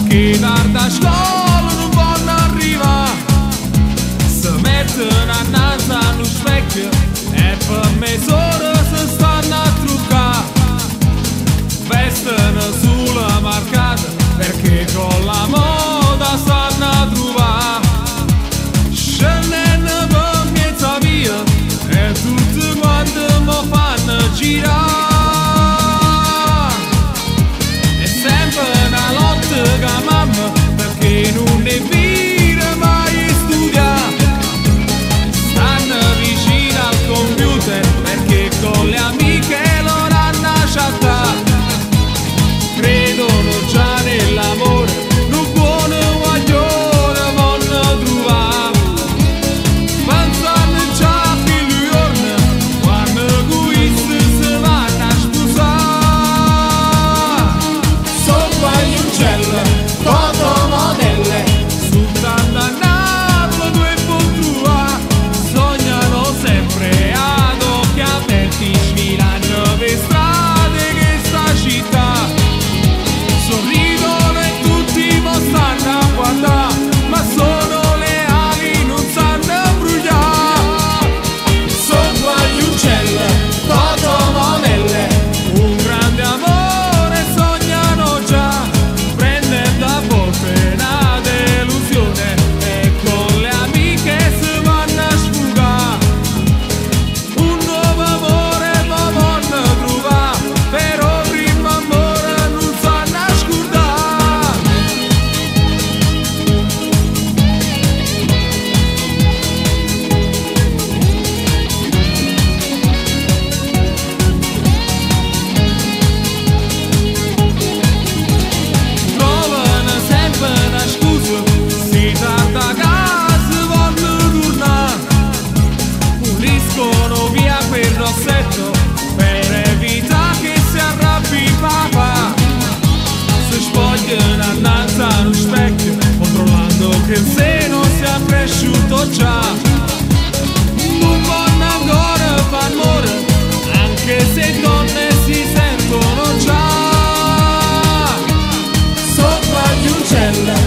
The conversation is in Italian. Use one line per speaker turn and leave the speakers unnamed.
Che tarda scuola non vanno arrivare, si mettono a naso allo specchio e per mezz'ora si stanno a truccare, vestono sulla marcata perché con la moda stanno a trovare, scendendo per mezza via e tutti quanti mi fanno girare. Perché non ne vira mai studiare, stanno vicino al computer perché con le amiche lo danno a chattare, credono già nell'amore, non buono guaglione vanno trovare, pensano già che lui orna quando questi si vanno a sposare, sono quagli uccelli fotomodelle, sultando a Napoli due puntua, sognano sempre ad occhi aperti, sfilano per strade che sta città, sorridono e tutti mo stanno a guardare, ma sono le ali, non sanno brugliare, sopra gli uccelli, fotomodelle, un grande amore sognano già, prendendo a volte una delusione e con le amiche si vanno a sfugare, un nuovo amore ma vanno trovare, però prima amore non sanno a scordare. Trovano sempre una scusa, si tarda a casa, vogliono tornare, puliscono via quel rossetto per evitare che si arrabbi papà, si spogliano innanzi allo specchio controllando che il seno sia cresciuto già, non vanno ancora fa amore anche se donne si sentono già, sopra gli uccelli